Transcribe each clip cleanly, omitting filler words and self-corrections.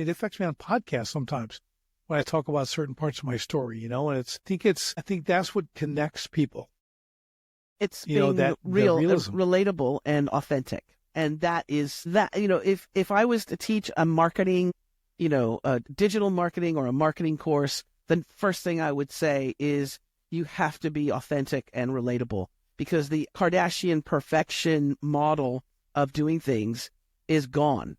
It affects me on podcasts sometimes when I talk about certain parts of my story, and I think that's what connects people. It's being real, realism. relatable, and authentic. And that is that, if I was to teach a marketing, a digital marketing or a marketing course, the first thing I would say is you have to be authentic and relatable, because the Kardashian perfection model of doing things is gone.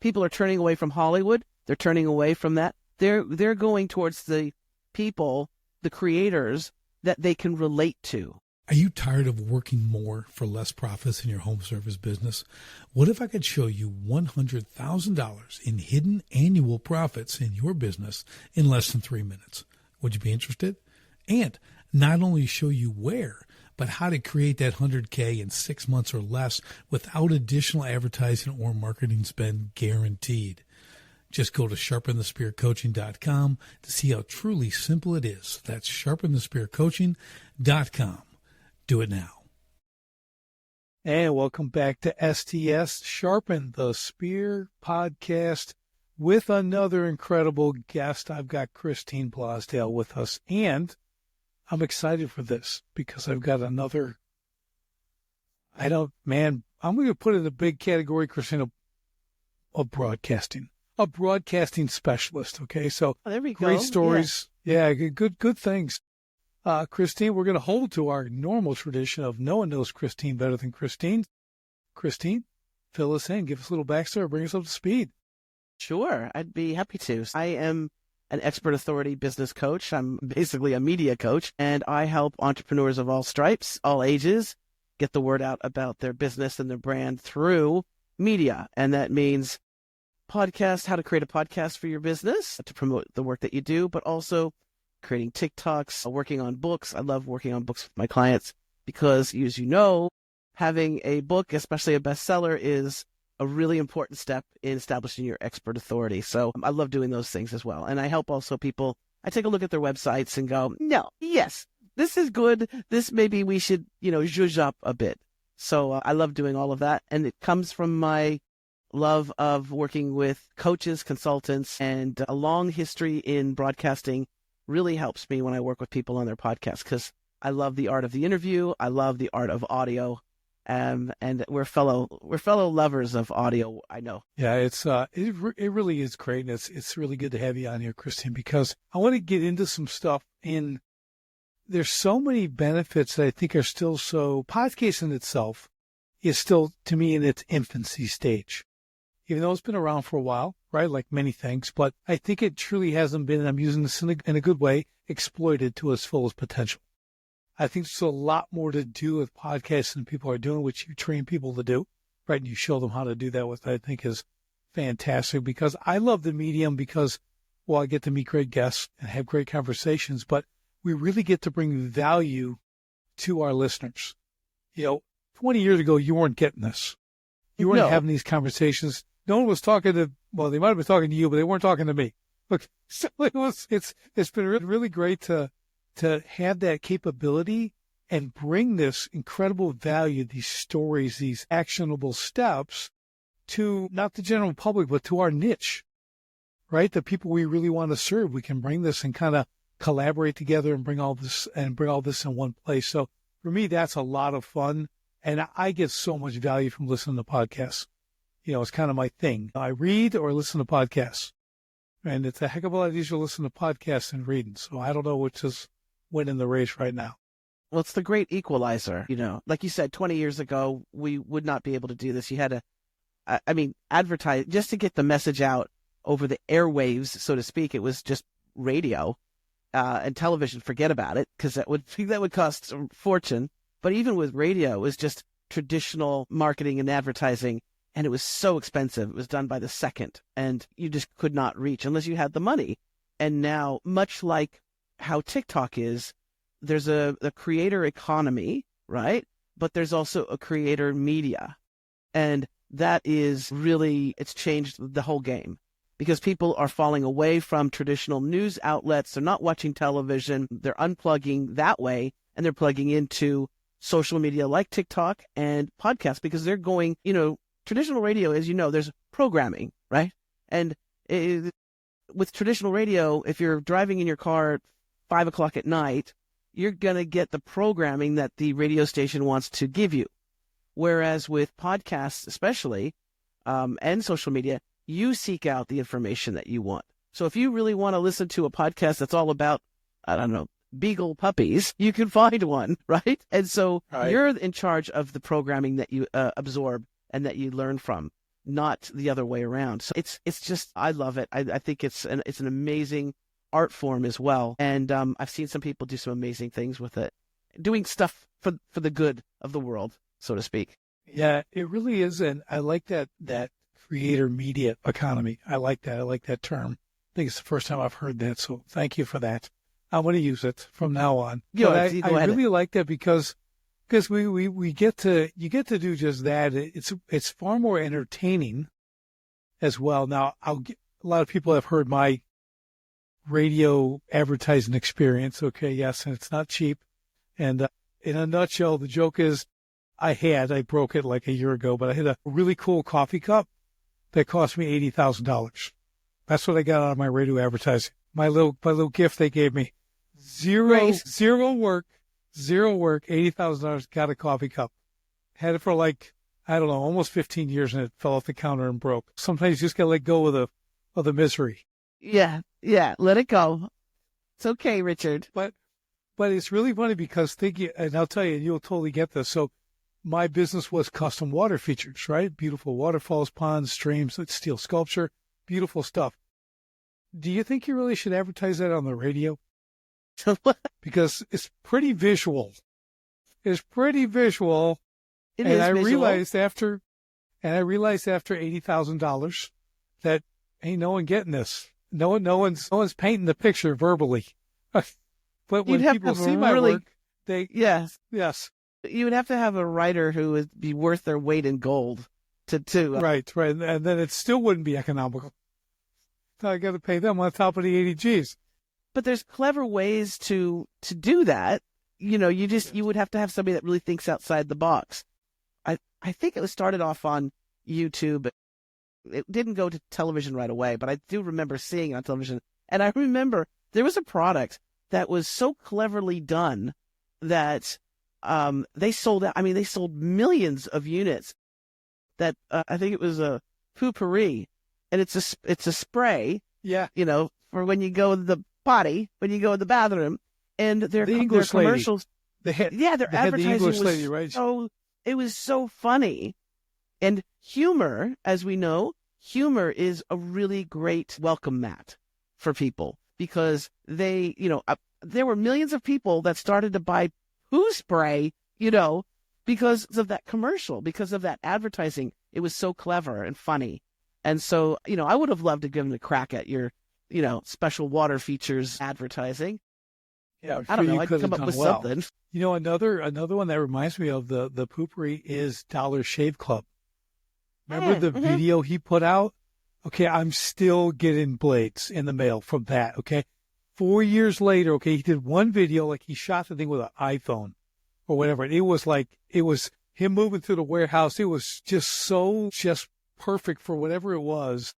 People are turning away from Hollywood. They're turning away from that. They're going towards the people, the creators that they can relate to. Are you tired of working more for less profits in your home service business? What if I could show you $100,000 in hidden annual profits in your business in less than 3 minutes? Would you be interested? And not only show you where, but how to create that 100K in 6 months or less without additional advertising or marketing spend guaranteed. Just go to sharpenthespearcoaching.com to see how truly simple it is. That's sharpenthespearcoaching.com. Do it now. And welcome back to STS Sharpen the Spear podcast with another incredible guest. I've got Christine Blosdale with us, and I'm excited for this because I've got another, I'm going to put it in a big category, Christine, of broadcasting. A broadcasting specialist, okay? So there we great go. stories. Yeah, good things. Christine, we're going to hold to our normal tradition of no one knows Christine better than Christine. Christine, fill us in. Give us a little backstory. Bring us up to speed. Sure, I'd be happy to. I am an expert authority business coach. I'm basically a media coach, and I help entrepreneurs of all stripes, all ages, get the word out about their business and their brand through media. And that means podcast, how to create a podcast for your business to promote the work that you do, but also creating TikToks, working on books. I love working on books with my clients because, as you know, having a book, especially a bestseller, is a really important step in establishing your expert authority. So I love doing those things as well. And I help also people. I take a look at their websites and go, no, yes, this is good. This maybe we should, zhuzh up a bit. So I love doing all of that. And it comes from my love of working with coaches, consultants, and a long history in broadcasting really helps me when I work with people on their podcasts, because I love the art of the interview. I love the art of audio. And we're fellow lovers of audio, I know. Yeah, it really is great. And it's really good to have you on here, Christine, because I want to get into some stuff. And there's so many benefits that I think are still podcasting itself is still, to me, in its infancy stage. Even though it's been around for a while, right, like many things, but I think it truly hasn't been, and I'm using this in a good way, exploited to its fullest potential. I think there's a lot more to do with podcasts than people are doing, which you train people to do, right, and you show them how to do that, which I think is fantastic, because I love the medium because, well, I get to meet great guests and have great conversations, but we really get to bring value to our listeners. 20 years ago, you weren't getting this. You weren't having these conversations. No one was talking to, well, they might have been talking to you, but they weren't talking to me. Look, so it's been really great to have that capability and bring this incredible value, these stories, these actionable steps to not the general public, but to our niche, right? The people we really want to serve. We can bring this and kind of collaborate together and bring all this in one place. So for me, that's a lot of fun. And I get so much value from listening to podcasts. It's kind of my thing. I read or listen to podcasts. And it's a heck of a lot easier to listen to podcasts than reading. So I don't know which is winning the race right now. Well, it's the great equalizer. Like you said, 20 years ago, we would not be able to do this. You had to, advertise just to get the message out over the airwaves, so to speak. It was just radio and television. Forget about it, because that would cost a fortune. But even with radio, it was just traditional marketing and advertising, and it was so expensive. It was done by the second, and you just could not reach unless you had the money. And now, much like how TikTok is, there's a creator economy, right? But there's also a creator media. And that is really, it's changed the whole game, because people are falling away from traditional news outlets. They're not watching television. They're unplugging that way, and they're plugging into social media like TikTok and podcasts, because they're going, traditional radio, as you know, there's programming, right? And with traditional radio, if you're driving in your car at 5 o'clock at night, you're going to get the programming that the radio station wants to give you. Whereas with podcasts, especially, and social media, you seek out the information that you want. So if you really want to listen to a podcast that's all about, I don't know, beagle puppies, you can find one, right? And so you're in charge of the programming that you absorb and that you learn from, not the other way around. So it's just, I love it. I think it's an amazing art form as well. And I've seen some people do some amazing things with it, doing stuff for the good of the world, so to speak. Yeah, it really is. And I like that creator media economy. I like that. I like that term. I think it's the first time I've heard that. So thank you for that. I'm going to use it from now on. I really like that because we get to, you get to do just that. It's far more entertaining as well. Now, a lot of people have heard my radio advertising experience. Okay. Yes. And it's not cheap. And in a nutshell, the joke is I broke it like a year ago, but I had a really cool coffee cup that cost me $80,000. That's what I got out of my radio advertising. My little gift they gave me. Zero work, $80,000, got a coffee cup. Had it for almost 15 years, and it fell off the counter and broke. Sometimes you just gotta let go of the misery. Yeah, let it go. It's okay, Richard. But it's really funny because and I'll tell you, you'll totally get this. So my business was custom water features, right? Beautiful waterfalls, ponds, streams, steel sculpture, beautiful stuff. Do you think you really should advertise that on the radio? Because it's pretty visual. It's pretty visual. I realized after $80,000 that ain't no one getting this. No one's painting the picture verbally. But when people see my work, yes. You would have to have a writer who would be worth their weight in gold to right, and then it still wouldn't be economical. So I got to pay them on top of the 80 G's. But there's clever ways to do that. You know, you would have to have somebody that really thinks outside the box. I think it was started off on YouTube. It didn't go to television right away, but I do remember seeing it on television. And I remember there was a product that was so cleverly done that they sold out. I mean, they sold millions of units. That I think it was a Poo-Pourri, and it's a spray. Yeah, you know, for when you go to the potty, when you go to the bathroom, and their commercials. Their advertising the English was lady, right? So it was so funny, and humor, as we know, humor is a really great welcome mat for people because they, there were millions of people that started to buy poo spray, because of that commercial, because of that advertising. It was so clever and funny. And so, I would have loved to give them a crack at your, special water features advertising. Yeah, I don't know. I'd come up with something. Another one that reminds me of the Poo-Pourri is Dollar Shave Club. Remember the video he put out? Okay, I'm still getting blades in the mail from that, okay? 4 years later, okay, he did one video, like he shot the thing with an iPhone or whatever. And it was him moving through the warehouse. It was just perfect for whatever it was.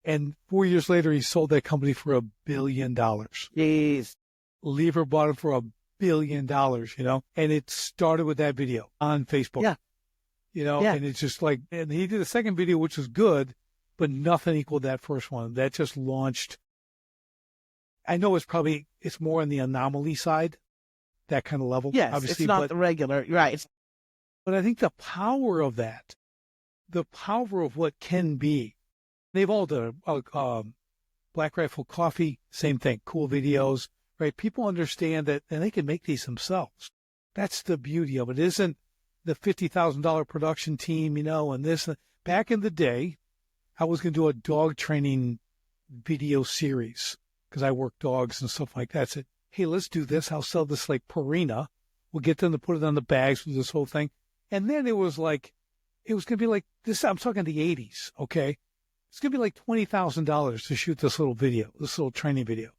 And 4 years later, he sold that company for $1 billion. Jeez. Lever bought it for $1 billion, and it started with that video on Facebook. Yeah. And it's just like, and he did a second video, which was good, but nothing equaled that first one. That just launched. I know it's more on the anomaly side, that kind of level. Yes, obviously, it's not the regular, right. But I think the power of that, the power of what can be, they've all done Black Rifle Coffee, same thing, cool videos, right? People understand that, and they can make these themselves. That's the beauty of it. It isn't the $50,000 production team, and this. Back in the day, I was going to do a dog training video series because I work dogs and stuff like that. I said, hey, let's do this. I'll sell this like Purina. We'll get them to put it on the bags with this whole thing. And then it was going to be like this. I'm talking the 80s, okay? It's going to be like $20,000 to shoot this little video, this little training video.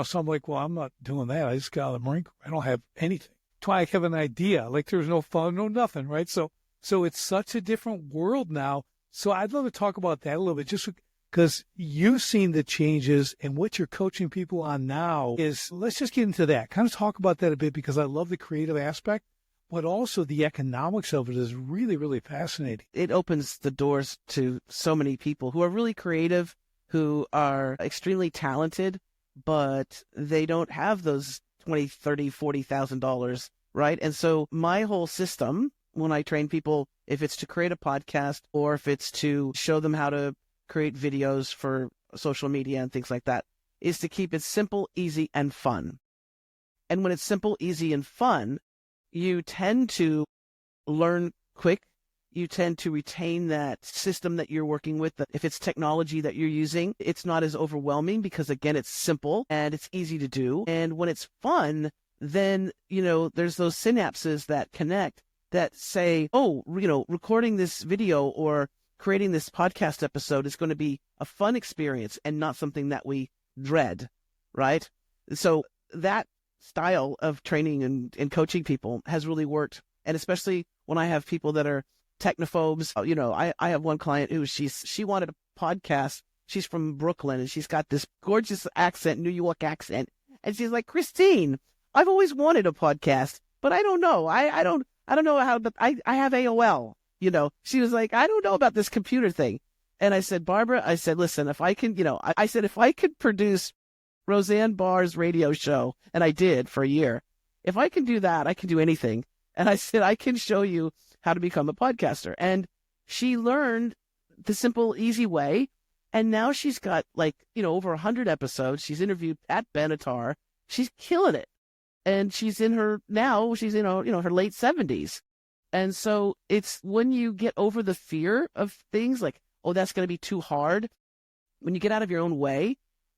So I'm like, well, I'm not doing that. I just got out of the Marine Corps. I don't have anything. I have an idea. Like there's no fun, no nothing, right? So it's such a different world now. So I'd love to talk about that a little bit, just because you've seen the changes, and what you're coaching people on now is, let's just get into that. Kind of talk about that a bit, because I love the creative aspect, but also the economics of it is really, really fascinating. It opens the doors to so many people who are really creative, who are extremely talented, but they don't have those $20,000, $30,000, $40,000, right? And so my whole system, when I train people, if it's to create a podcast or if it's to show them how to create videos for social media and things like that, is to keep it simple, easy, and fun. And when it's simple, easy, and fun, you tend to learn quick. You tend to retain that system that you're working with. If it's technology that you're using, it's not as overwhelming because, again, it's simple and it's easy to do. And when it's fun, then, there's those synapses that connect that say, oh, recording this video or creating this podcast episode is going to be a fun experience and not something that we dread, right? So that style of training and coaching people has really worked. And especially when I have people that are technophobes, I have one client who she wanted a podcast. She's from Brooklyn and she's got this gorgeous accent, New York accent. And she's like, Christine, I've always wanted a podcast, but I don't know. I don't know how, but I have AOL. She was like, I don't know about this computer thing. And I said, Barbara, I said, listen, if I can, I said, if I could produce Roseanne Barr's radio show, and I did for a year, if I can do that, I can do anything. And I said, I can show you how to become a podcaster. And she learned the simple, easy way. And now she's got over 100 episodes. She's interviewed at Benatar. She's killing it. And she's in her her late 70s. And so it's when you get over the fear of things like, oh, that's going to be too hard. When you get out of your own way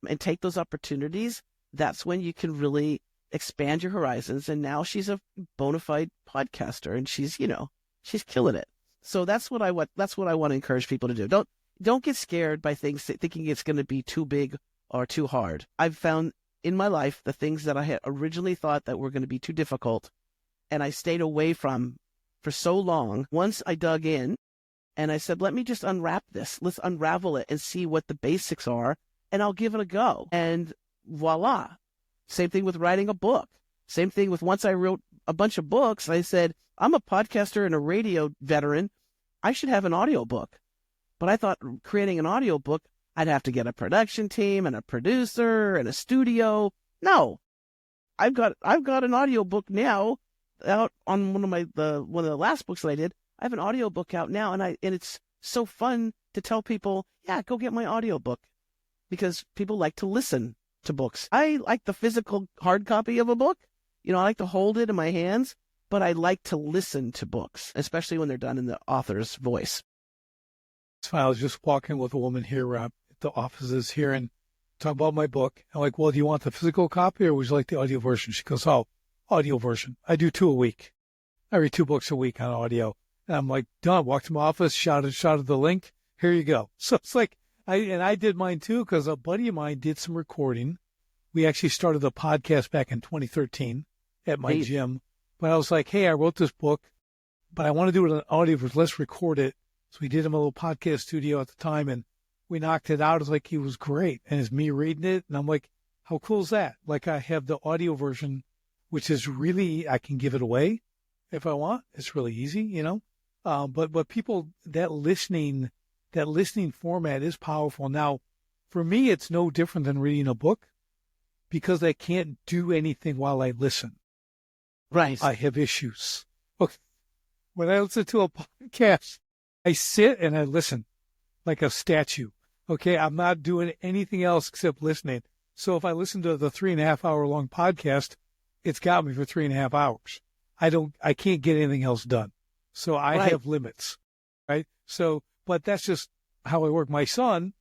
and take those opportunities, that's when you can really expand your horizons. And now she's a bona fide podcaster and she's killing it. So that's what I want to encourage people to do. Don't get scared by things thinking it's going to be too big or too hard. I've found in my life the things that I had originally thought that were going to be too difficult and I stayed away from for so long. Once I dug in and I said, let me just unwrap this. Let's unravel it and see what the basics are, and I'll give it a go. And voila. Same thing with writing a book. Same thing with once I wrote a bunch of books, I said, I'm a podcaster and a radio veteran. I should have an audiobook. But I thought creating an audiobook, I'd have to get a production team and a producer and a studio. No. I've got an audiobook now out on one of the last books that I did. I have an audiobook out now, and it's so fun to tell people, yeah, go get my audiobook, because people like to listen to books. I like the physical hard copy of a book. I like to hold it in my hands, but I like to listen to books, especially when they're done in the author's voice. It's fine. I was just walking with a woman here at the offices here and talking about my book. I'm like, well, do you want the physical copy or would you like the audio version? She goes, oh, audio version. I do 2 a week. I read 2 books a week on audio. And I'm like, done. Walked to my office, shouted the link. Here you go. So it's like, I did mine too, because a buddy of mine did some recording. We actually started a podcast back in 2013 at my gym. But I was like, hey, I wrote this book, but I want to do it in audio version. Let's record it. So we did him a little podcast studio at the time, and we knocked it out. It's like, he was great. And it's me reading it. And I'm like, how cool is that? Like, I have the audio version, which is really, I can give it away if I want. It's really easy, but people, that listening format is powerful. Now, for me, it's no different than reading a book because I can't do anything while I listen. Right. I have issues. Okay. When I listen to a podcast, I sit and I listen like a statue. Okay. I'm not doing anything else except listening. So if I listen to the 3.5 hour long podcast, it's got me for 3.5 hours. I can't get anything else done. So I have limits, right? So, but that's just how I work. My son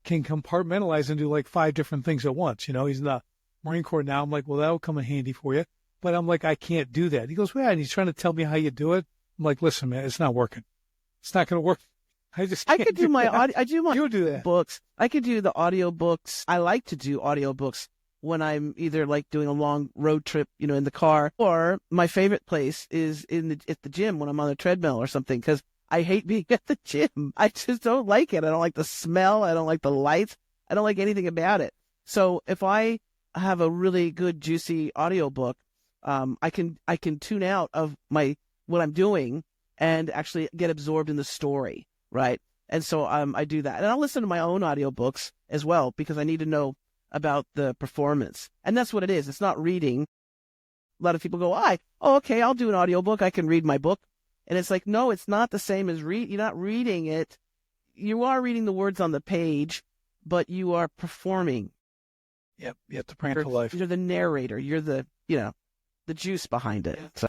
can compartmentalize and do like 5 different things at once. He's in the Marine Corps now. I'm like, well, that'll come in handy for you. But I'm like, I can't do that. He goes, well, and he's trying to tell me how you do it. I'm like, listen, man, it's not working. It's not going to work. I could do my audio. I do my you do that. Books. I could do the audiobooks. I like to do audiobooks when I'm either like doing a long road trip, in the car, or my favorite place is at the gym when I'm on the treadmill or something, because I hate being at the gym. I just don't like it. I don't like the smell. I don't like the lights. I don't like anything about it. So if I have a really good, juicy audiobook, I can tune out of what I'm doing and actually get absorbed in the story, right? And so I do that. And I'll listen to my own audiobooks as well because I need to know about the performance. And that's what it is. It's not reading. A lot of people go, okay, I'll do an audiobook. I can read my book. And it's like, no, it's not the same as you're not reading it. You are reading the words on the page, but you are performing. Yep, you have to bring it to life. You're the narrator. You're the juice behind it. So.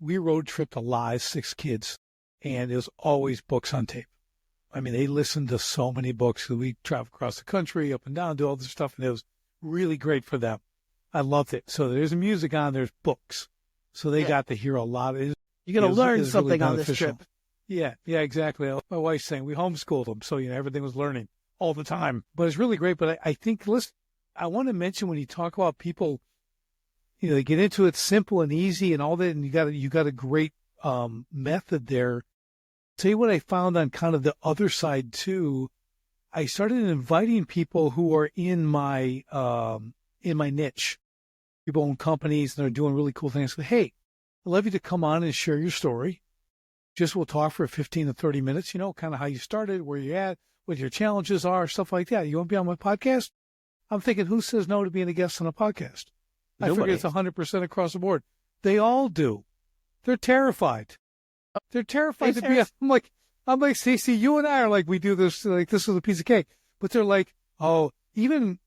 We road tripped a lot, 6 kids, and it was always books on tape. I mean, they listened to so many books. We travel across the country, up and down, do all this stuff, and it was really great for them. I loved it. So there's music on, there's books. So they got to hear a lot of it. You're going to learn something really on this trip. Yeah, exactly. My wife's saying we homeschooled them, so everything was learning all the time. But it's really great. But I think, listen, I want to mention when you talk about people, they get into it simple and easy and all that, and you got a great method there. Tell you what I found on kind of the other side too. I started inviting people who are in my niche. People own companies and they're doing really cool things. Hey, I'd love you to come on and share your story. Just we'll talk for 15 to 30 minutes, kind of how you started, where you're at, what your challenges are, stuff like that. You want to be on my podcast? I'm thinking, who says no to being a guest on a podcast? Nobody. I figure it's 100% across the board. They all do. They're terrified. They're terrified to be. I'm like, Stacey, you and I are like, we do this, like this is a piece of cake. But they're like, oh, even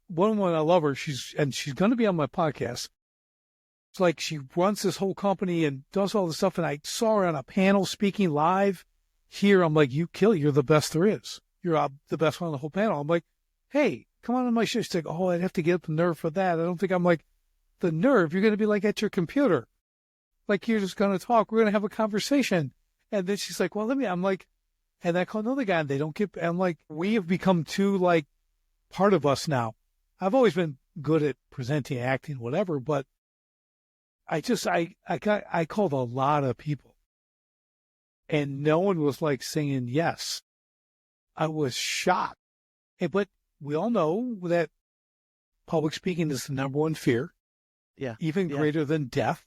one I love her, she's going to be on my podcast. It's like she runs this whole company and does all this stuff. And I saw her on a panel speaking live here. I'm like, you're the best there is. You're the best one on the whole panel. I'm like, hey, come on my show. She's like, oh, I'd have to get up the nerve for that. I don't think I'm like the nerve. You're going to be like at your computer. Like you're just going to talk. We're going to have a conversation. And then she's like, well, I'm like, and I call another guy and they don't get, I'm like, we have become too like part of us now. I've always been good at presenting, acting, whatever, but I called a lot of people and no one was like saying yes. I was shocked. But we all know that public speaking is the number one fear. Yeah. Even greater than death.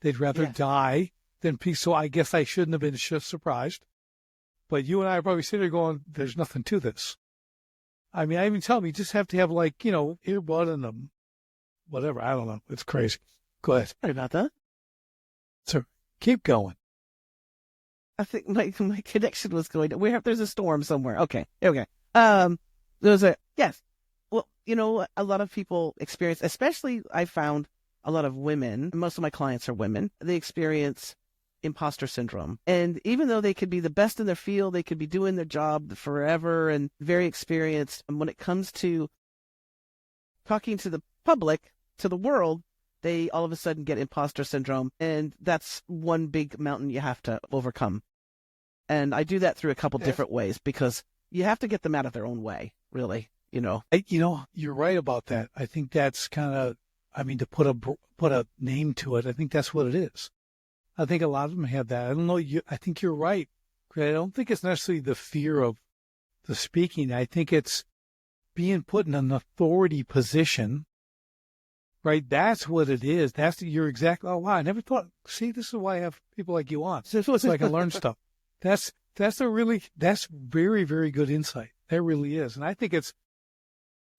They'd rather die than peace. So I guess I shouldn't have been surprised. But you and I are probably sitting there going, there's nothing to this. I mean, I even tell them you just have to have like, earbud and them, whatever. I don't know. It's crazy. Go ahead. Sorry about that. So keep going. I think my connection was going to, there's a storm somewhere. Okay. Yes. Well, a lot of people experience, especially I found a lot of women, most of my clients are women, they experience imposter syndrome. And even though they could be the best in their field, they could be doing their job forever and very experienced. And when it comes to talking to the public, to the world, they all of a sudden get imposter syndrome. And that's one big mountain you have to overcome. And I do that through a couple different ways because you have to get them out of their own way, really, You're right about that. I think that's kind of, to put a name to it, I think that's what it is. I think a lot of them have that. I don't know. I think you're right. I don't think it's necessarily the fear of the speaking. I think it's being put in an authority position, right? That's what it is. You're exactly, oh, wow, I never thought, see, this is why I have people like you on. So I can learn stuff. That's very, very good insight. That really is. And I think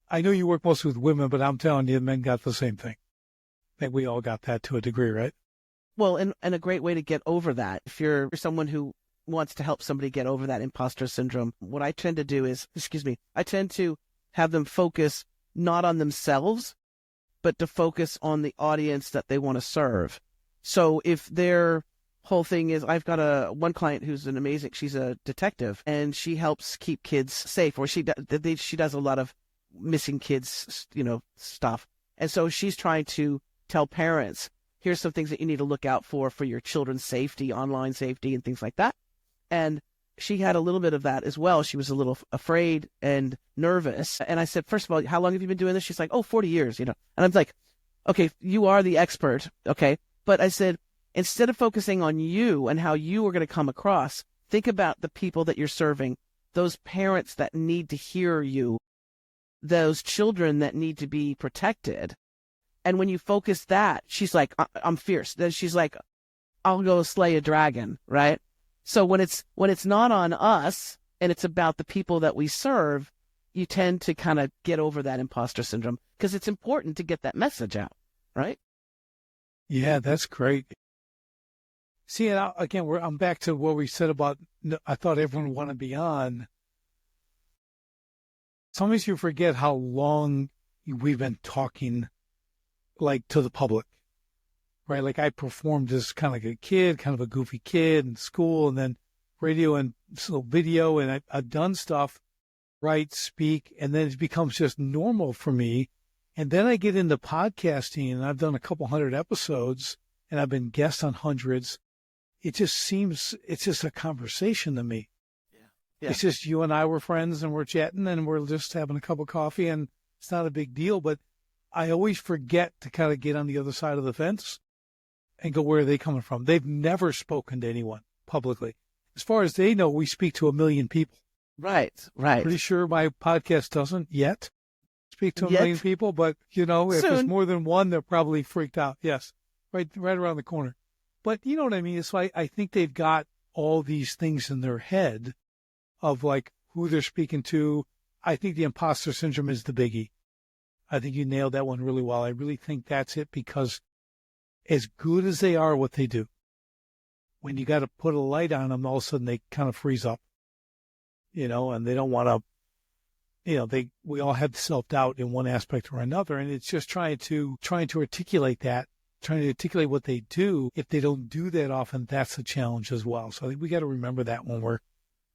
I know you work mostly with women, but I'm telling you, men got the same thing. I think we all got that to a degree, right? Well, and a great way to get over that, if you're someone who wants to help somebody get over that imposter syndrome, what I tend to do is, I tend to have them focus not on themselves, but to focus on the audience that they want to serve. So if their whole thing is, I've got one client who's she's a detective, and she helps keep kids safe, or she does a lot of missing kids, stuff. And so she's trying to tell parents, here's some things that you need to look out for your children's safety, online safety, and things like that. And she had a little bit of that as well. She was a little afraid and nervous. And I said, first of all, how long have you been doing this? She's like, 40 years, And I'm like, okay, you are the expert. Okay. But I said, instead of focusing on you and how you are going to come across, think about the people that you're serving, those parents that need to hear you, those children that need to be protected. And when you focus that, she's like, I'm fierce. Then she's like, I'll go slay a dragon, right? So when it's not on us and it's about the people that we serve, you tend to kind of get over that imposter syndrome because it's important to get that message out, right? Yeah, that's great. See, and again, I'm back to what we said about, I thought everyone would want to be on. Sometimes you forget how long we've been talking, like, to the public, right? Like, I performed as kind of like a kid, kind of a goofy kid in school, and then radio and so video, and I've done stuff, write, speak, and then it becomes just normal for me. And then I get into podcasting, and I've done a couple hundred episodes, and I've been guest on hundreds. It just seems, it's just a conversation to me. Yeah. It's just you and I were friends, and we're chatting, and we're just having a cup of coffee, and it's not a big deal. But I always forget to kind of get on the other side of the fence and go, where are they coming from? They've never spoken to anyone publicly. As far as they know, we speak to 1 million people. Right. Pretty sure my podcast doesn't yet speak to 1 million people, but, you know, if there's more than one, they're probably freaked out. Yes, right around the corner. But you know what I mean? It's like, I think they've got all these things in their head of like who they're speaking to. I think the imposter syndrome is the biggie. I think you nailed that one really well. I really think that's it, because as good as they are what they do, when you got to put a light on them, all of a sudden they kind of freeze up, you know, and they don't want to, you know, we all have self-doubt in one aspect or another. And it's just trying to articulate that, trying to articulate what they do. If they don't do that often, that's a challenge as well. So I think we got to remember that when we're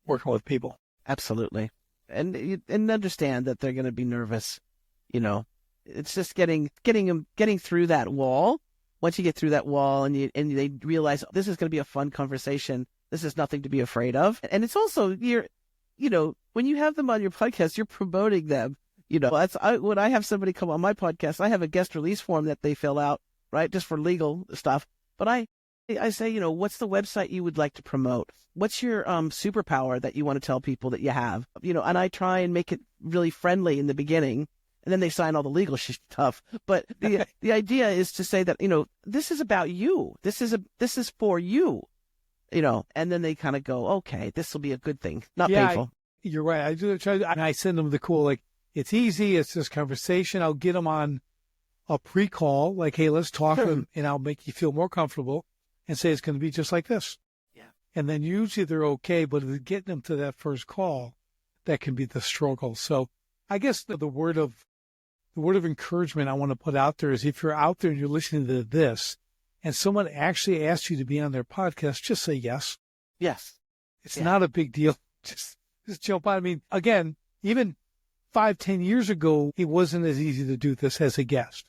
working with people. Absolutely. And understand that they're going to be nervous. You know, it's just getting through that wall. Once you get through that wall and they realize, this is going to be a fun conversation. This is nothing to be afraid of. And it's also, when you have them on your podcast, you're promoting them. You know, when I have somebody come on my podcast, I have a guest release form that they fill out, right? Just for legal stuff. But I say, what's the website you would like to promote? What's your superpower that you want to tell people that you have? And I try and make it really friendly in the beginning, and then they sign all the legal stuff. But the idea is to say that, this is about you. This is for you, and then they kind of go, okay, this will be a good thing. Not painful. You're right. I do try, and I send them the cool, like, it's easy. It's just conversation. I'll get them on a pre-call, like, hey, let's talk, and I'll make you feel more comfortable and say it's going to be just like this. Yeah. And then usually they're okay, but if getting them to that first call, that can be the struggle. So I guess the word of encouragement I want to put out there is, if you're out there and you're listening to this and someone actually asks you to be on their podcast, just say yes. Yes. It's not a big deal. Just jump on. I mean, again, even 5-10 years ago, it wasn't as easy to do this as a guest.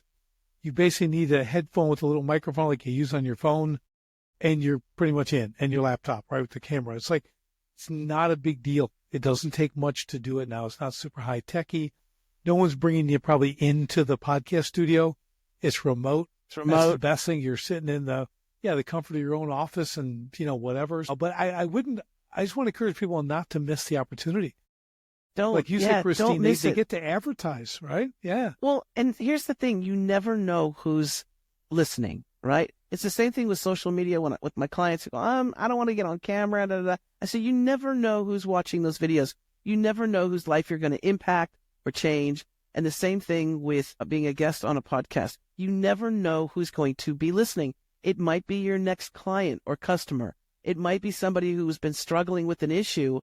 You basically need a headphone with a little microphone like you use on your phone, and you're pretty much in, and your laptop, right, with the camera. It's like, it's not a big deal. It doesn't take much to do it now. It's not super high-techy. No one's bringing you probably into the podcast studio. It's remote. That's the best thing. You're sitting in the comfort of your own office and, whatever. But I just want to encourage people not to miss the opportunity. Like you said, Christine, they get to advertise, right? Yeah. Well, and here's the thing. You never know who's listening, right? It's the same thing with social media with my clients who go, I don't want to get on camera. Da, da, da. I say, you never know who's watching those videos. You never know whose life you're going to impact or change. And the same thing with being a guest on a podcast. You never know who's going to be listening. It might be your next client or customer. It might be somebody who's been struggling with an issue,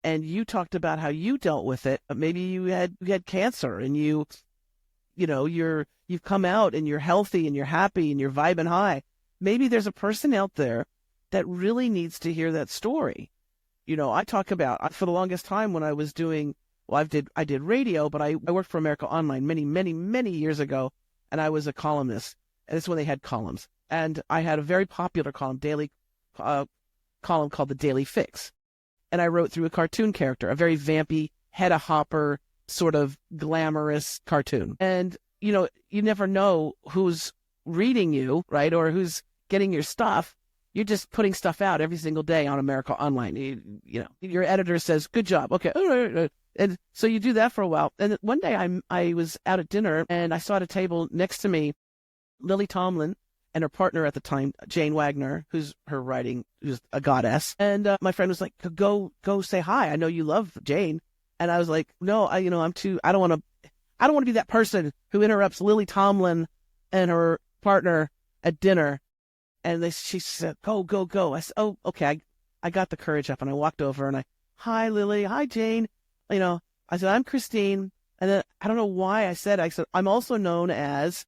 and you talked about how you dealt with it. Maybe you had cancer, and you've come out and you're healthy and you're happy and you're vibing high. Maybe there's a person out there that really needs to hear that story. I talk about, for the longest time when I was doing, I did radio, but I worked for America Online many, many, many years ago, and I was a columnist. And it's when they had columns. And I had a very popular daily column called The Daily Fix. And I wrote through a cartoon character, a very vampy, head-a-hopper, sort of glamorous cartoon. And, you never know who's reading you, right, or who's getting your stuff, you're just putting stuff out every single day on America Online. You know, your editor says, good job. Okay. And so you do that for a while. And one day I was out at dinner and I saw at a table next to me, Lily Tomlin and her partner at the time, Jane Wagner, who's a goddess. And my friend was like, go say hi. I know you love Jane. And I was like, no, I don't want to be that person who interrupts Lily Tomlin and her partner at dinner. And she said, go. I said, oh, okay. I got the courage up and I walked over and hi, Lily. Hi, Jane. You know, I said, I'm Christine. And then I don't know why I said, I'm also known as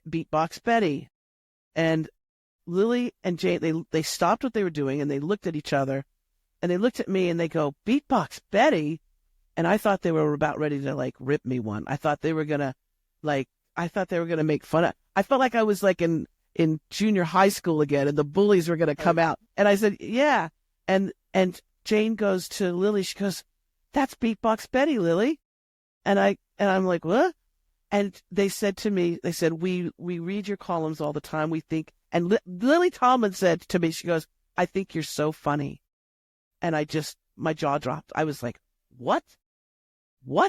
Beatbox Betty. And Lily and Jane, they stopped what they were doing and they looked at each other and they looked at me and they go, Beatbox Betty? And I thought they were about ready to like rip me one. I thought they were going to make fun of, I felt like I was like in junior high school again and the bullies were going to come out. And I said, yeah. And Jane goes to Lily, she goes, that's Beatbox Betty, Lily. And I'm like, what? And they said to me, we read your columns all the time. We think, and Lily Tomlin said to me, she goes, I think you're so funny. And my jaw dropped. I was like, what?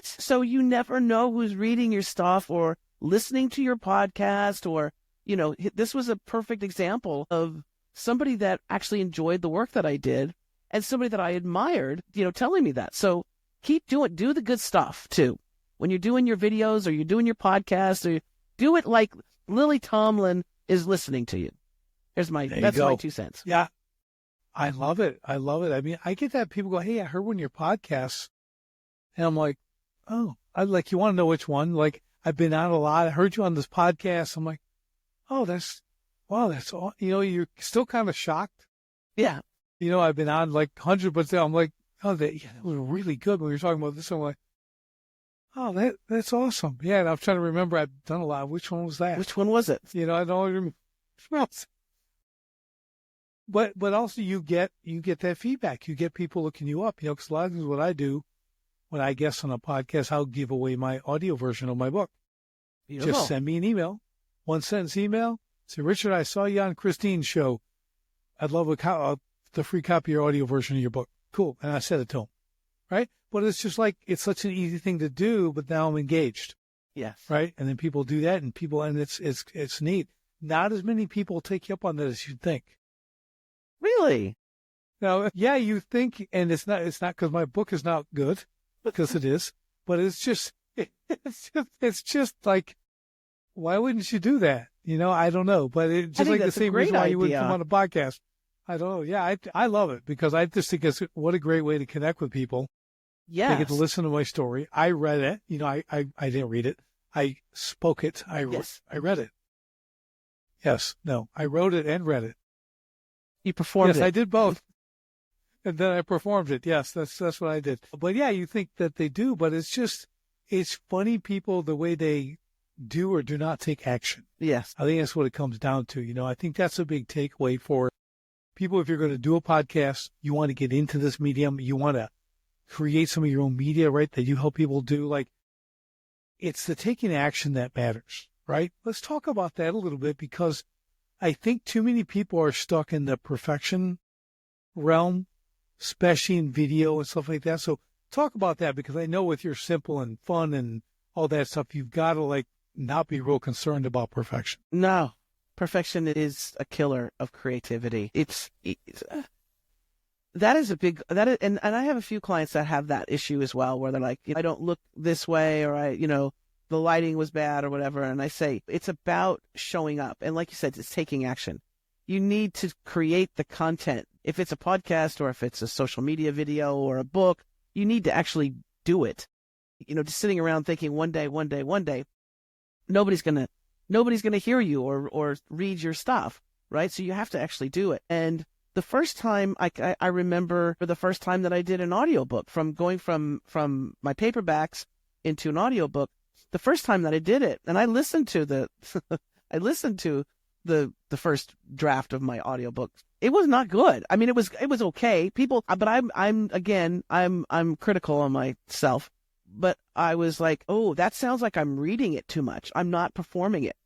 So you never know who's reading your stuff or listening to your podcast or, you know, this was a perfect example of somebody that actually enjoyed the work that I did and somebody that I admired, you know, telling me that. So do the good stuff too. When you're doing your videos or you're doing your podcast, or do it like Lily Tomlin is listening to you. That's my 2 cents. Yeah. I love it. I mean, I get that people go, hey, I heard one of your podcasts. And I'm like, oh, you want to know which one? Like, I've been on a lot. I heard you on this podcast. I'm like, oh, that's all. You know, you're still kind of shocked. Yeah. You know, I've been on like hundreds, but I'm like, oh, that was really good when we were talking about this. I'm like, oh, that's awesome. Yeah, and I'm trying to remember. I've done a lot. Which one was that? Which one was it? You know, I don't remember. But also you get that feedback. You get people looking you up. You know, because a lot of times what I do when I guest on a podcast, I'll give away my audio version of my book. Beautiful. Just send me an email, 1-sentence email. Say, Richard, I saw you on Christine's show. I'd love the free copy of your audio version of your book. Cool. And I sent it to them. Right? But it's just like, it's such an easy thing to do, but now I'm engaged. Yes. Right? And then people do that and it's neat. Not as many people take you up on that as you'd think. Really? Now, yeah, you think, and it's not because my book is not good, because it is, but it's just like, why wouldn't you do that? You know, I don't know, but it's just like the same reason why you wouldn't come on a podcast. I don't know. Yeah, I love it because I just think what a great way to connect with people. Yeah. They get to listen to my story. I read it. You know, I didn't read it. I spoke it. I read it. Yes. No, I wrote it and read it. You performed it. Yes, I did both. And then I performed it. Yes, that's what I did. But yeah, you think that they do, but it's funny people, the way they do or do not take action. Yes. I think that's what it comes down to. You know, I think that's a big takeaway for people. If you're going to do a podcast, you want to get into this medium, you want to create some of your own media, right, that you help people do. Like, it's the taking action that matters, right? Let's talk about that a little bit, because I think too many people are stuck in the perfection realm, especially in video and stuff like that. So talk about that, because I know with your simple and fun and all that stuff, you've got to like not be real concerned about perfection. No, perfection is a killer of creativity. That is a big, and I have a few clients that have that issue as well, where they're like, I don't look this way, or the lighting was bad or whatever. And I say, it's about showing up. And like you said, it's taking action. You need to create the content. If it's a podcast or if it's a social media video or a book, you need to actually do it. Just sitting around thinking one day, nobody's going to hear you or read your stuff, right? So you have to actually do it. And the first time I remember the first time that I did an audiobook, from going from my paperbacks into an audiobook, the first time that I did it, and I listened to the first draft of my audiobook. It was not good. I mean, it was okay. But I'm critical on myself. But I was like, oh, that sounds like I'm reading it too much. I'm not performing it.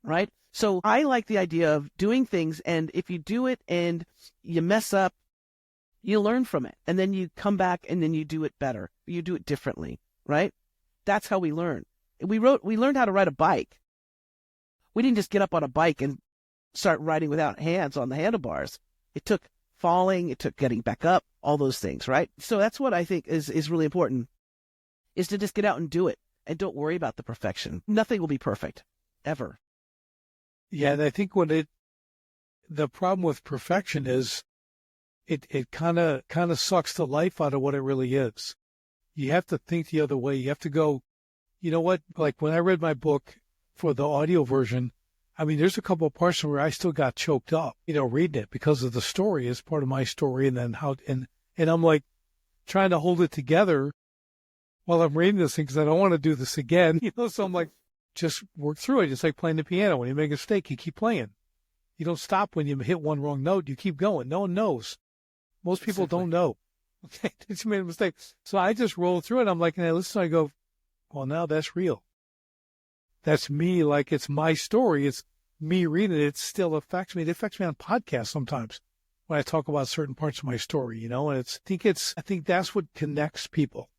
right? So I like the idea of doing things, and if you do it and you mess up, you learn from it, and then you come back and then you do it better. You do it differently, right? That's how we learn. We learned how to ride a bike. We didn't just get up on a bike and start riding without hands on the handlebars. It took falling, it took getting back up, all those things, right? So that's what I think is really important, is to just get out and do it, and don't worry about the perfection. Nothing will be perfect, ever. Yeah, and I think the problem with perfection is it kind of sucks the life out of what it really is. You have to think the other way. You have to go, you know what? Like when I read my book for the audio version, I mean, there's a couple of parts where I still got choked up, reading it because of the story as part of my story, and then and I'm like trying to hold it together while I'm reading this thing because I don't want to do this again, So I'm like, just work through it. It's like playing the piano. When you make a mistake, you keep playing. You don't stop when you hit one wrong note. You keep going. No one knows. Most people don't know. Okay, that you made a mistake. So I just roll through it. I'm like, and I listen, I go, well, now that's real. That's me. Like, it's my story. It's me reading it. It still affects me. It affects me on podcasts sometimes when I talk about certain parts of my story, and I think that's what connects people.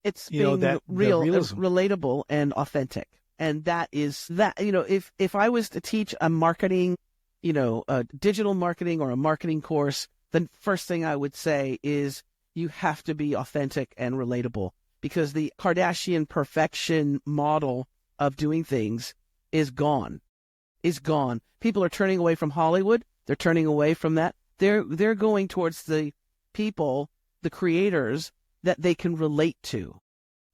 It's being real, relatable, and authentic. And that is that, if I was to teach a marketing, a digital marketing or a marketing course, the first thing I would say is you have to be authentic and relatable, because the Kardashian perfection model of doing things is gone. People are turning away from Hollywood. They're turning away from that. They're going towards the people, the creators that they can relate to,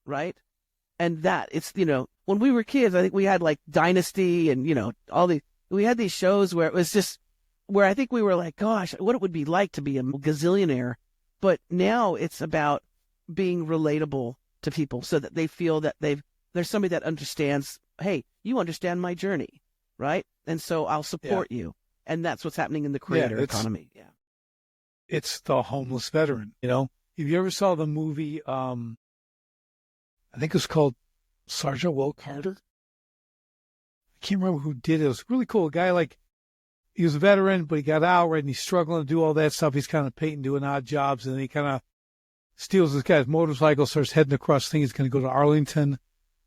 right? And that it's, when we were kids, I think we had like Dynasty and, we had these shows where it was just, where I think we were like, gosh, what it would be like to be a gazillionaire. But now it's about being relatable to people so that they feel that there's somebody that understands, hey, you understand my journey, right? And so I'll support you. And that's what's happening in the creator economy. Yeah. It's the homeless veteran, If you ever saw the movie, I think it was called Sergeant Will Carter. I can't remember who did it. It was really cool. A guy, he was a veteran, but he got out, right, and he's struggling to do all that stuff. He's kind of painting, doing odd jobs, and then he kind of steals this guy's motorcycle, starts heading across the thing. He's going to go to Arlington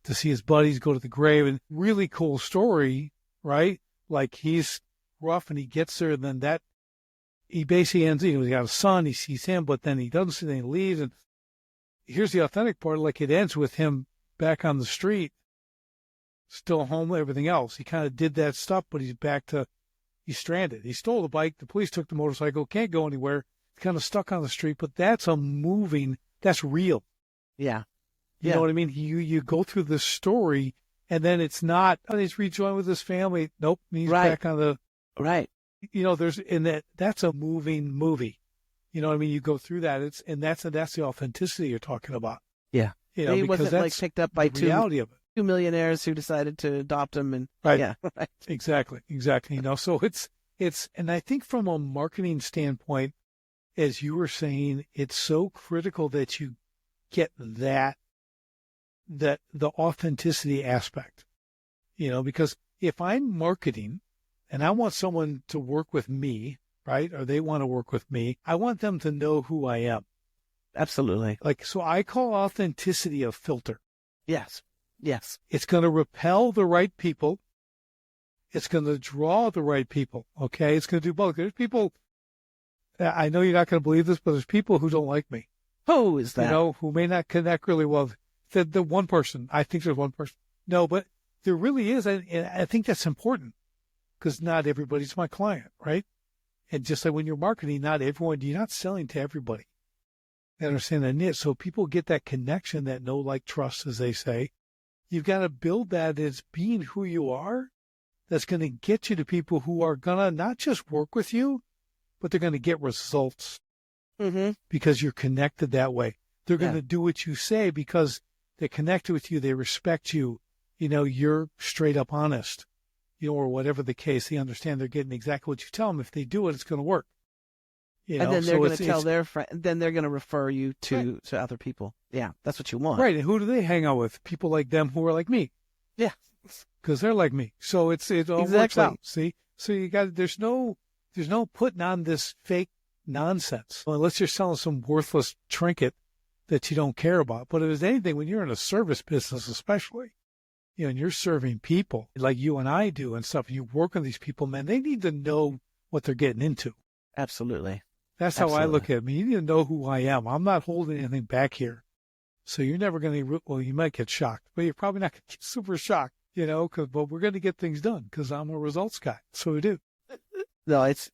to see his buddies, go to the grave. And really cool story, right? Like, he's rough, and he gets there, and then he basically ends, he's got a son, he sees him, but then he doesn't see him, he leaves. And here's the authentic part, it ends with him back on the street, still home, everything else. He kind of did that stuff, but he's stranded. He stole the bike. The police took the motorcycle, can't go anywhere. He's kind of stuck on the street, but that's real. Yeah. You know what I mean? You go through this story, and then it's not, he's rejoined with his family. Nope. He's back on the, right. That's a moving movie. You know what I mean? You go through that. That's the authenticity you're talking about. Yeah. He wasn't picked up by the reality of it. Two millionaires who decided to adopt him, and right. Yeah, right. Exactly. So it's, and I think from a marketing standpoint, as you were saying, it's so critical that you get that the authenticity aspect, because if I'm marketing and I want someone to work with me, right, or they want to work with me, I want them to know who I am. Absolutely. So I call authenticity a filter. Yes. It's going to repel the right people. It's going to draw the right people. Okay. It's going to do both. There's people, I know you're not going to believe this, but there's people who don't like me. Who is that? Who may not connect really well. The one person, I think there's one person. No, but there really is. And I think that's important, because not everybody's my client, right? And just like when you're marketing, you're not selling to everybody. I understand that niche. So people get that connection, that know, like, trust, as they say. You've got to build that as being who you are. That's going to get you to people who are going to not just work with you, but they're going to get results because you're connected that way. They're going to do what you say because they connected with you. They respect you. You're straight up honest, or whatever the case. They understand they're getting exactly what you tell them. If they do it, it's going to work. And then they're going to tell their friend. Then they're going to refer you to other people. Yeah, that's what you want. Right. And who do they hang out with? People like them who are like me. Yeah. because they're like me. So it all works out. See, so you got there's no putting on this fake nonsense unless you're selling some worthless trinket that you don't care about. But if there's anything, when you're in a service business, especially, and you're serving people like you and I do and stuff, and you work with these people, man, they need to know what they're getting into. Absolutely. That's how I look at it. I mean, you need to know who I am. I'm not holding anything back here. So you're never going to, well, you might get shocked, but you're probably not going to get super shocked, but we're going to get things done because I'm a results guy. So we do. No, it's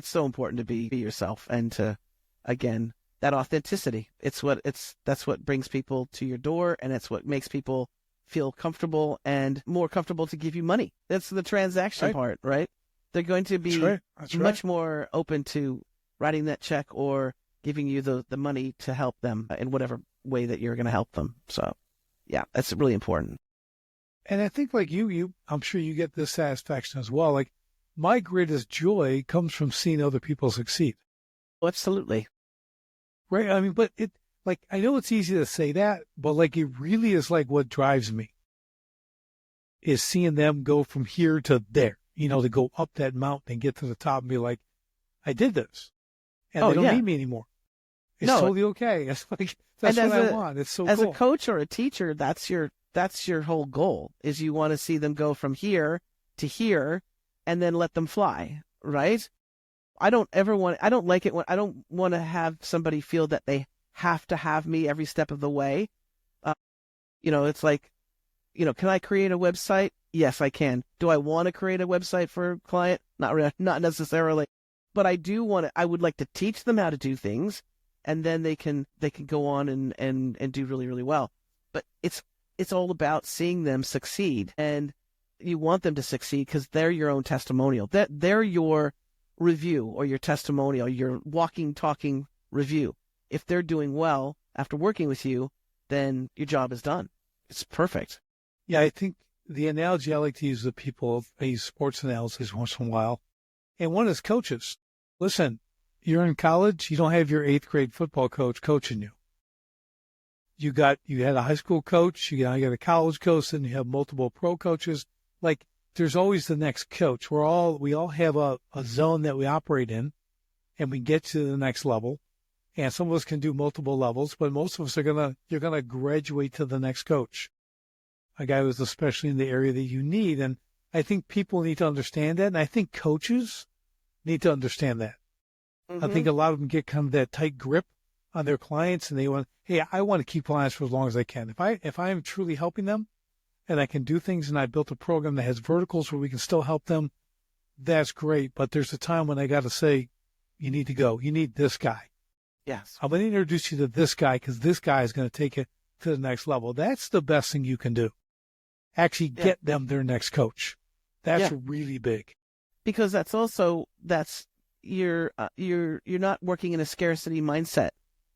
so important to be yourself and to, again, that authenticity. That's what brings people to your door, and it's what makes people feel comfortable and more comfortable to give you money. That's the transaction part, right? They're going to be much more open to writing that check or giving you the money to help them in whatever way that you're going to help them. So, yeah, that's really important. And I think like you, I'm sure you get this satisfaction as well. Like my greatest joy comes from seeing other people succeed. Absolutely. Right. I mean, but I know it's easy to say that, but like it really is like what drives me is seeing them go from here to there, to go up that mountain and get to the top and be like, I did this. And they don't need me anymore. It's totally okay. That's what I want. It's so cool. As a coach or a teacher, that's your whole goal is you want to see them go from here to here and then let them fly, right? I don't like it when I don't want to have somebody feel that they have to have me every step of the way. It's like, can I create a website? Yes, I can. Do I want to create a website for a client? Not necessarily, but I would like to teach them how to do things, and then they can go on and do really, really well. But it's all about seeing them succeed, and you want them to succeed because they're your own testimonial. They're your review or your testimonial, your walking, talking review. If they're doing well after working with you, then your job is done. It's perfect. Yeah, I think the analogy I like to use with people, I use sports analogies once in a while. And one is coaches. Listen, you're in college, you don't have your 8th grade football coach coaching you. You had a high school coach, you got a college coach, and you have multiple pro coaches. Like there's always the next coach. We all have a zone that we operate in, and we get to the next level. And some of us can do multiple levels, but most of us you're gonna graduate to the next coach, a guy who's especially in the area that you need. And I think people need to understand that, and I think coaches need to understand that. Mm-hmm. I think a lot of them get kind of that tight grip on their clients, and I want to keep clients for as long as I can. If I am truly helping them, and I can do things, and I built a program that has verticals where we can still help them, that's great. But there's a time when I got to say, you need to go. You need this guy. Yes. I'm going to introduce you to this guy because this guy is going to take it to the next level. That's the best thing you can do. Actually get them their next coach. That's really big. Because you're not working in a scarcity mindset.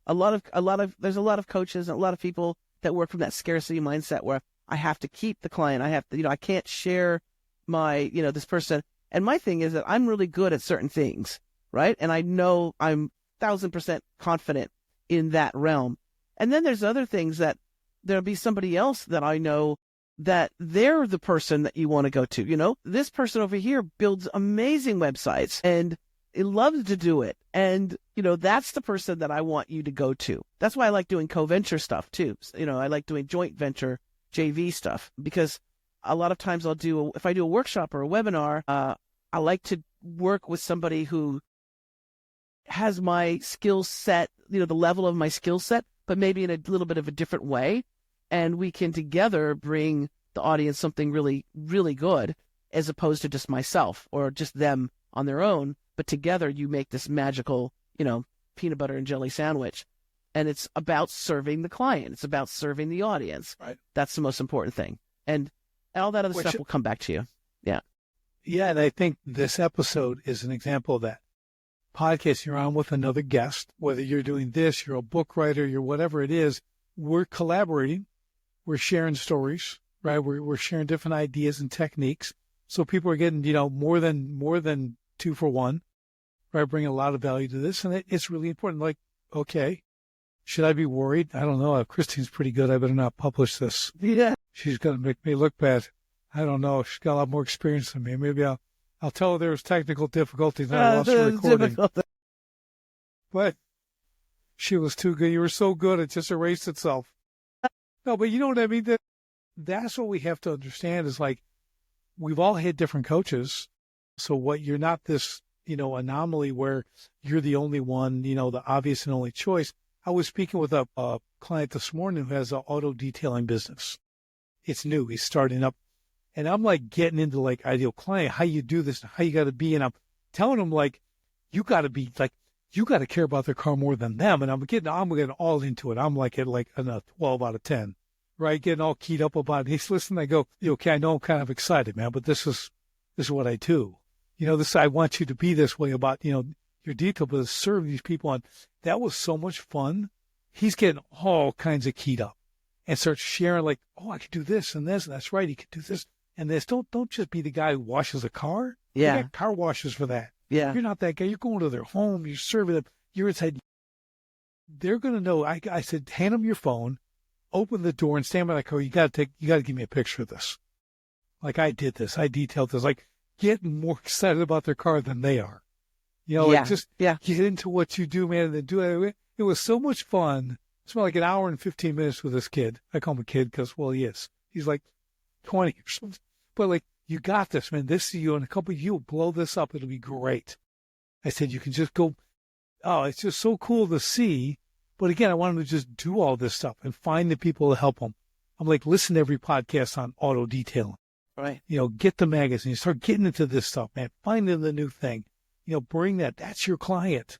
There's a lot of coaches and a lot of people that work from that scarcity mindset where I have to keep the client. I have to, I can't share my, this person. And my thing is that I'm really good at certain things, right? And I know I'm 1,000% confident in that realm. And then there's other things that there'll be somebody else that I know that they're the person that you want to go to. This person over here builds amazing websites and he loves to do it. And, that's the person that I want you to go to. That's why I like doing co-venture stuff too. I like doing joint venture JV stuff because a lot of times if I do a workshop or a webinar, I like to work with somebody who has my skill set, the level of my skill set, but maybe in a little bit of a different way. And we can together bring the audience something really, really good as opposed to just myself or just them on their own. But together you make this magical, peanut butter and jelly sandwich. And it's about serving the client. It's about serving the audience. Right. That's the most important thing. And all that other stuff will come back to you. Yeah. Yeah. And I think this episode is an example of that. Podcast, you're on with another guest, whether you're doing this, you're a book writer, you're whatever it is, we're collaborating, we're sharing stories, right? We're sharing different ideas and techniques. So people are getting, more than 2 for 1, right? Bringing a lot of value to this. And it's really important. Like, okay, should I be worried? I don't know. Christine's pretty good. I better not publish this. Yeah. She's going to make me look bad. I don't know. She's got a lot more experience than me. Maybe I'll tell her there was technical difficulties and I lost the recording. But she was too good. You were so good, it just erased itself. No, but you know what I mean? That's what we have to understand is like, we've all had different coaches. So you're not this, anomaly where you're the only one, the obvious and only choice. I was speaking with a client this morning who has an auto detailing business. It's new. He's starting up. And I'm like getting into like ideal client, how you do this, how you got to be. And I'm telling him like, you got to care about their car more than them. And I'm getting all into it. I'm like at like a 12 out of 10, right? Getting all keyed up about it. He's listening. I go, okay, I know I'm kind of excited, man, but this is what I do. I want you to be this way about, your detail, but to serve these people. And that was so much fun. He's getting all kinds of keyed up and starts sharing like, oh, I could do this and this, and that's right. He could do this and this. Don't just be the guy who washes a car. Yeah. You got car washers for that. Yeah. You're not that guy. You're going to their home. You're serving them. You're inside. They're going to know. I said, hand them your phone, open the door and stand by the car. You got to give me a picture of this. Like I did this. I detailed this. Like get more excited about their car than they are. Get into what you do, man, and then do it. It was so much fun. Spent like an hour and 15 minutes with this kid. I call him a kid because, well, he is. He's like 20 or something. But like, you got this, man. This is you. In a couple of you will blow this up. It'll be great. I said, you can just go. Oh, it's just so cool to see. But again, I want him to just do all this stuff and find the people to help him. I'm like, listen to every podcast on auto detailing. Right. Get the magazine. Start getting into this stuff, man. Find them the new thing. Bring that. That's your client.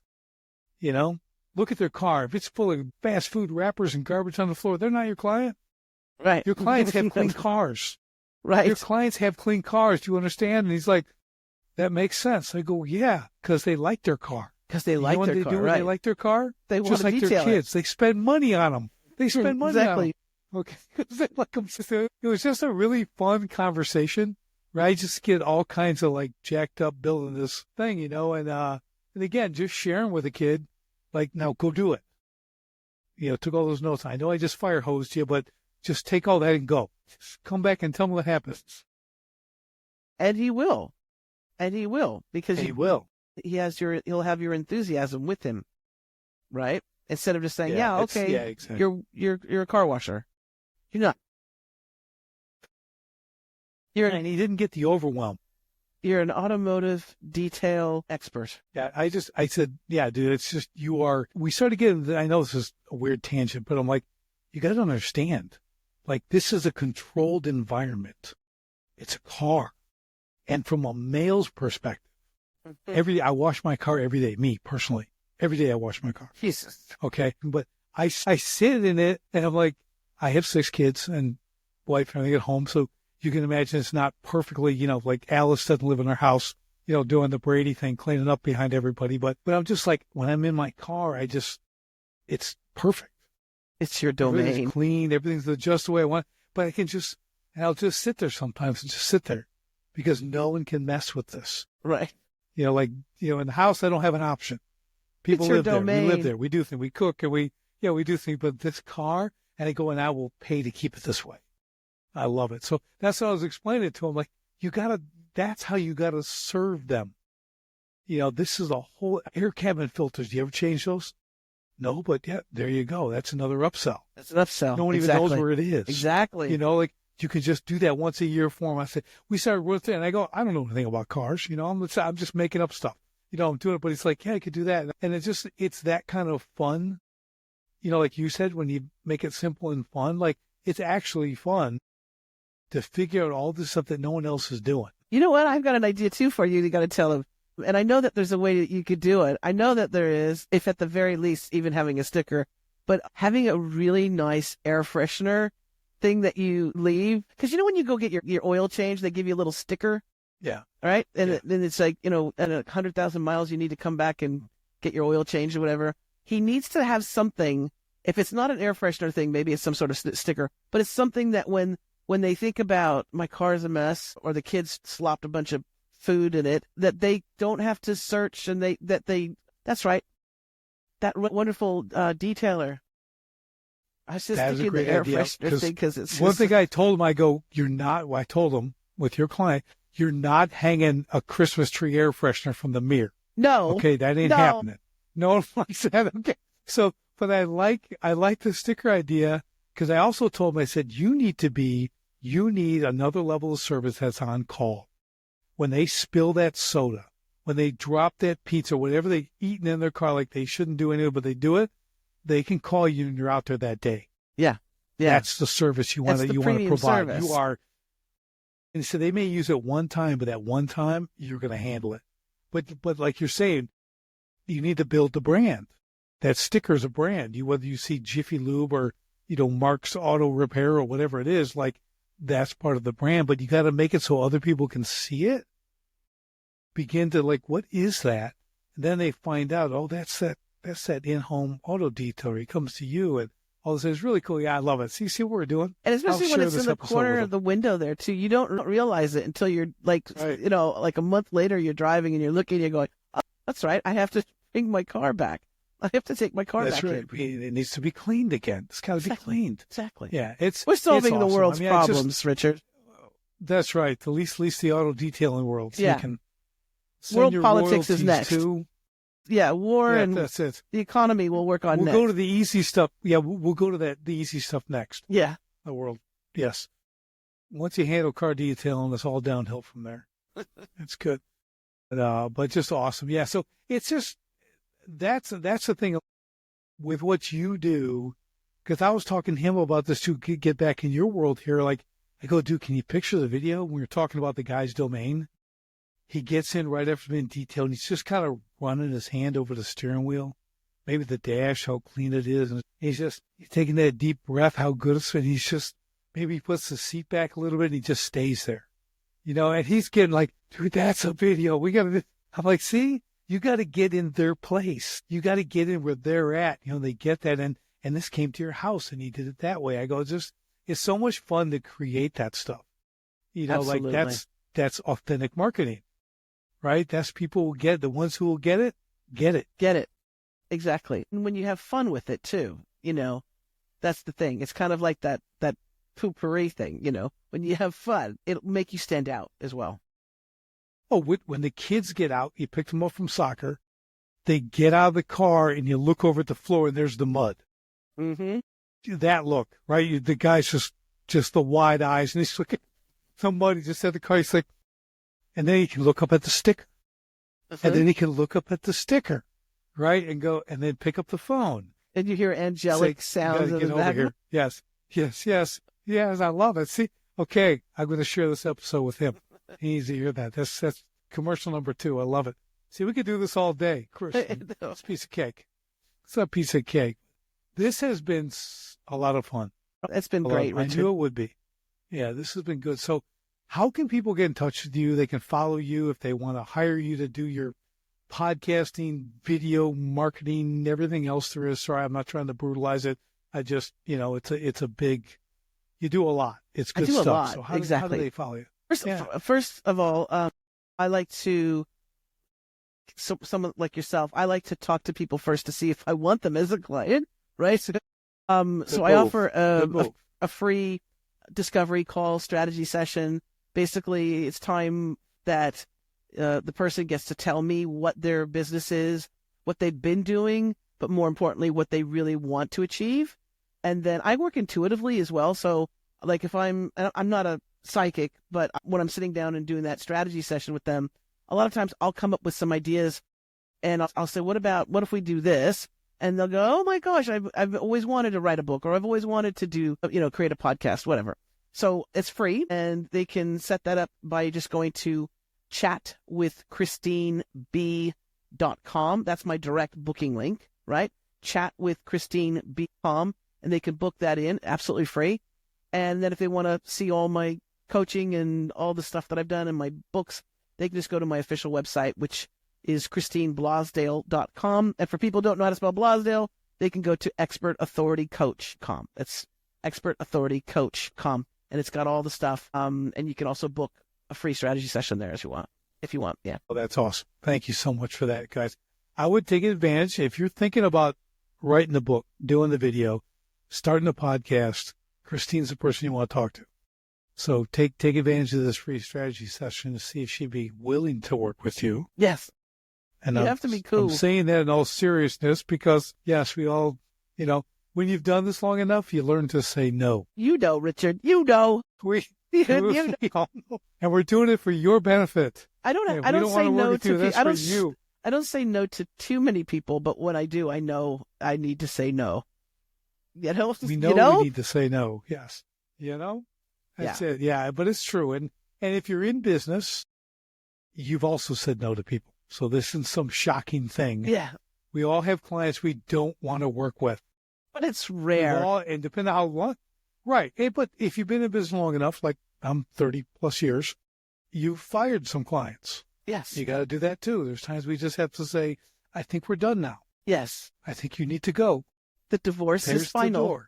Look at their car. If it's full of fast food wrappers and garbage on the floor, they're not your client. Right. Your clients have clean cars. Right. Your clients have clean cars. Do you understand? And he's like, that makes sense. I go, yeah, because they like their car. Because they like their car. Right. They like their car. They want just to like their kids. They spend money on them. They spend money on them. Okay. It was just a really fun conversation, right? Just get all kinds of like jacked up building this thing, and again, just sharing with a kid, like, now go do it. Took all those notes. I know I just fire hosed you, but just take all that and go. Just come back and tell me what happens. And he will. Because he will. He'll have your enthusiasm with him, right? Instead of just saying, okay, exactly. you're a car washer. You're not. And he didn't get the overwhelm. You're an automotive detail expert. Yeah, I said, yeah, dude, it's just, we started getting, I know this is a weird tangent, but I'm like, you got to understand, like, this is a controlled environment. It's a car. And from a male's perspective, every day I wash my car every day, me personally. Every day I wash my car. Jesus. Okay. But I sit in it and I'm like, I have 6 kids and wife and I get home. So you can imagine it's not perfectly, like Alice doesn't live in her house, doing the Brady thing, cleaning up behind everybody. But I'm just like, when I'm in my car, it's perfect. It's your domain. Everything's clean. Everything's just the way I want. But I'll just sit there sometimes and just sit there because no one can mess with this. Right. In the house, I don't have an option. People live there. We live there. We do things. We cook and we do things. But this car, and I will pay to keep it this way. I love it. So that's what I was explaining to him. Like, that's how you got to serve them. This is a whole air cabin filters. Do you ever change those? No, but yeah, there you go. That's another upsell. That's an upsell. No one even knows where it is. Exactly. Like you can just do that once a year for them. I said, we started with it, and I go, I don't know anything about cars. I'm just making up stuff. I'm doing it, but it's like, yeah, I could do that. And it's that kind of fun. Like you said, when you make it simple and fun, like it's actually fun to figure out all this stuff that no one else is doing. You know what? I've got an idea too for you. You got to tell them. And I know that there's a way that you could do it. I know that there is, if at the very least, even having a sticker, but having a really nice air freshener thing that you leave. Because when you go get your oil change, they give you a little sticker. Yeah. Right? And then it's like, at 100,000 miles, you need to come back and get your oil change or whatever. He needs to have something. If it's not an air freshener thing, maybe it's some sort of sticker. But it's something that when they think about my car's a mess or the kids slopped a bunch of food in it, that they don't have to search and that's right. That wonderful detailer. I was just thinking the air freshener thing because it's one thing I told him. I go, you're not. Well, I told him with your client, you're not hanging a Christmas tree air freshener from the mirror. No. Okay, that ain't happening. No one likes that. Okay. So, but I like the sticker idea, because I also told him, I said, you need another level of service that's on call. When they spill that soda, when they drop that pizza, whatever they've eaten in their car, like they shouldn't do anything, but they do it, they can call you and you're out there that day. Yeah. Yeah. That's the service you want to provide. Service. You are. And so they may use it one time, but at one time you're going to handle it. But like you're saying, you need to build the brand. That sticker's a brand. Whether you see Jiffy Lube or, Mark's Auto Repair or whatever it is, like that's part of the brand, but you got to make it so other people can see it. Begin to like, what is that? And then they find out, oh, that's that in-home auto detailer. He comes to you and all this is really cool. Yeah, I love it. See what we're doing? And especially when it's in the corner of the window there too. You don't realize it until you're like, right. Like a month later, you're driving and you're looking and you're going, oh, that's right. I have to bring my car back. I have to take my car back. That's right. It needs to be cleaned again. It's got to be cleaned. Exactly. Yeah, we're solving the awesome. world's problems, Richard. That's right. At least the auto detailing world. So yeah. You can world politics is next. Too. Yeah, war and that's it. The economy we'll work on next. We'll go to the easy stuff. Yeah, we'll go to the easy stuff next. Yeah. The world. Yes. Once you handle car detailing, it's all downhill from there. It's good. But just awesome. Yeah. So it's just, that's the thing with what you do, because I was talking to him about this too, get back in your world here. Like, I go, dude, can you picture the video when you're talking about the guy's domain? He gets in right after being detailed, and he's just kind of running his hand over the steering wheel, maybe the dash, how clean it is. And he's taking that deep breath, how good it's been. He's just, maybe he puts the seat back a little bit and he just stays there, and he's getting like, dude, that's a video. I'm like, see, you got to get in their place. You got to get in where they're at. They get that. And this came to your house and he did it that way. I go, it's so much fun to create that stuff. Absolutely. Like that's authentic marketing. Right? That's people will get, the ones who will get it. Get it. Exactly. And when you have fun with it too, that's the thing. It's kind of like that poopery thing, when you have fun, it'll make you stand out as well. Oh, when the kids get out, you pick them up from soccer, they get out of the car and you look over at the floor and there's the mud. Mm-hmm. That look, right? The guy's just the wide eyes and he's looking at the mud. He just had the car. He's like, and then he can look up at the sticker. Uh-huh. And then he can look up at the sticker, right? And go, and then pick up the phone. And you hear angelic sounds in the background. Yes. I love it. See, okay, I'm going to share this episode with him. He needs to hear that. That's commercial number 2. I love it. See, we could do this all day, Chris. It's a piece of cake. It's a piece of cake. This has been a lot of fun. It's been great, Richard. I knew it would be. Yeah, this has been good. So, how can people get in touch with you? They can follow you if they want to hire you to do your podcasting, video, marketing, everything else there is. Sorry, I'm not trying to brutalize it. I just, it's a big, you do a lot. It's good stuff. I do a lot. So Exactly. How do they follow you? First of all, I like to, someone like yourself, I like to talk to people first to see if I want them as a client, right? So I offer a free discovery call strategy session. Basically, it's time that the person gets to tell me what their business is, what they've been doing, but more importantly, what they really want to achieve. And then I work intuitively as well. So like if I'm not a psychic, but when I'm sitting down and doing that strategy session with them, a lot of times I'll come up with some ideas and I'll say, what if we do this? And they'll go, oh my gosh, I've always wanted to write a book, or I've always wanted to do, create a podcast, whatever. So it's free, and they can set that up by just going to chatwithchristineb.com. That's my direct booking link, right? Chatwithchristineb.com, and they can book that in absolutely free. And then if they want to see all my coaching and all the stuff that I've done in my books, they can just go to my official website, which is christineblosdale.com. And for people who don't know how to spell Blosdale, they can go to expertauthoritycoach.com. That's expertauthoritycoach.com. And it's got all the stuff. And you can also book a free strategy session there if you want. Yeah. Well, that's awesome. Thank you so much for that, guys. I would take advantage if you're thinking about writing the book, doing the video, starting a podcast. Christine's the person you want to talk to. So take advantage of this free strategy session to see if she'd be willing to work with you. Yes. And You have to be cool. I'm saying that in all seriousness because, yes, we all, when you've done this long enough, you learn to say no. You know, Richard. You know. We You all know. And we're doing it for your benefit. I don't say no to people. I don't say no to too many people, but when I do, I know I need to say no. We know we need to say no. Yes. That's it. Yeah, but it's true. And if you're in business, you've also said no to people. So this isn't some shocking thing. Yeah. We all have clients we don't want to work with. But it's rare. And depending on how long. Right. But if you've been in business long enough, like I'm 30 plus years, you've fired some clients. Yes. You got to do that too. There's times we just have to say, I think we're done now. Yes. I think you need to go. The divorce is final.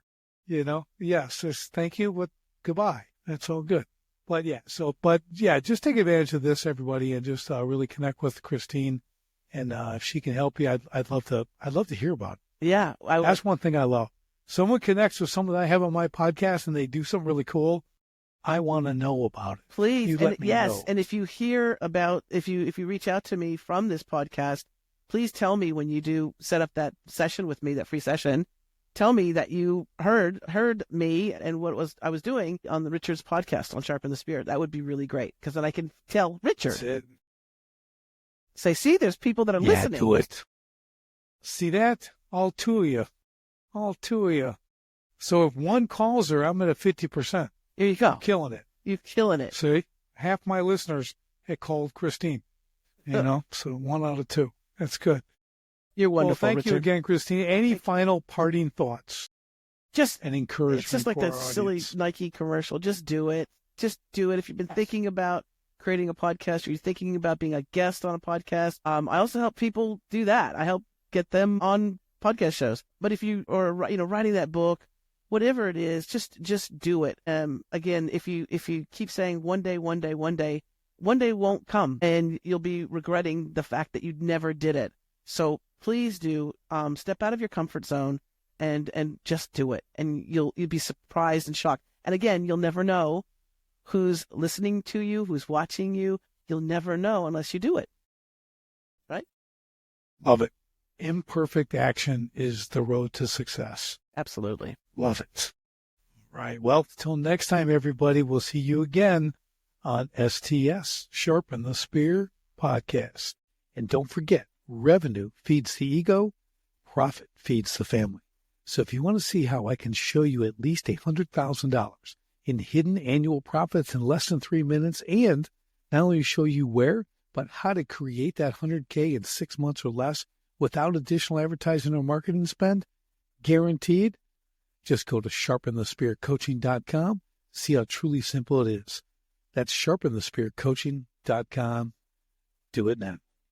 The door. Yes. It's thank you, but goodbye. That's all good. But just take advantage of this, everybody, and just really connect with Christine. And if she can help you, I'd love to hear about it. Yeah. That's one thing I love. Someone connects with someone that I have on my podcast and they do something really cool. I want to know about it. Please. Let me know. And if you hear about, if you reach out to me from this podcast, please tell me when you do set up that session with me, that free session. Tell me that you heard me and what I was doing on the Richard's podcast on Sharpen the Spirit. That would be really great because then I can tell Richard. That's it. Say, see, there's people that are listening. Yeah, do it. See that? All two of you. So if one calls her, I'm at a 50%. Here you go. I'm killing it. You're killing it. See, half my listeners had called Christine. So 1 out of 2. That's good. You're wonderful, Well, thank Richard. you again, Christine. Any final parting thoughts? Just an encouragement. It's just like that silly Nike commercial. Just do it. Just do it. If you've been thinking about creating a podcast or you're thinking about being a guest on a podcast, I also help people do that. I help get them on podcast shows. But if you are, writing that book, whatever it is, just do it. Again, if you keep saying one day won't come, and you'll be regretting the fact that you never did it. So please do step out of your comfort zone and just do it, and you'll be surprised and shocked. And again, you'll never know who's listening to you, who's watching you. You'll never know unless you do it. Right? Love it. Imperfect action is the road to success. Absolutely. Love it. Right. Well, till next time, everybody, we'll see you again on STS, Sharpen the Spear podcast. And don't forget, revenue feeds the ego, profit feeds the family. So if you want to see how I can show you at least $100,000 in hidden annual profits in less than 3 minutes, and not only show you where, but how to create that 100K in 6 months or less without additional advertising or marketing spend, guaranteed, just go to sharpenthespearcoaching.com. See how truly simple it is. That's sharpenthespearcoaching.com. Do it now.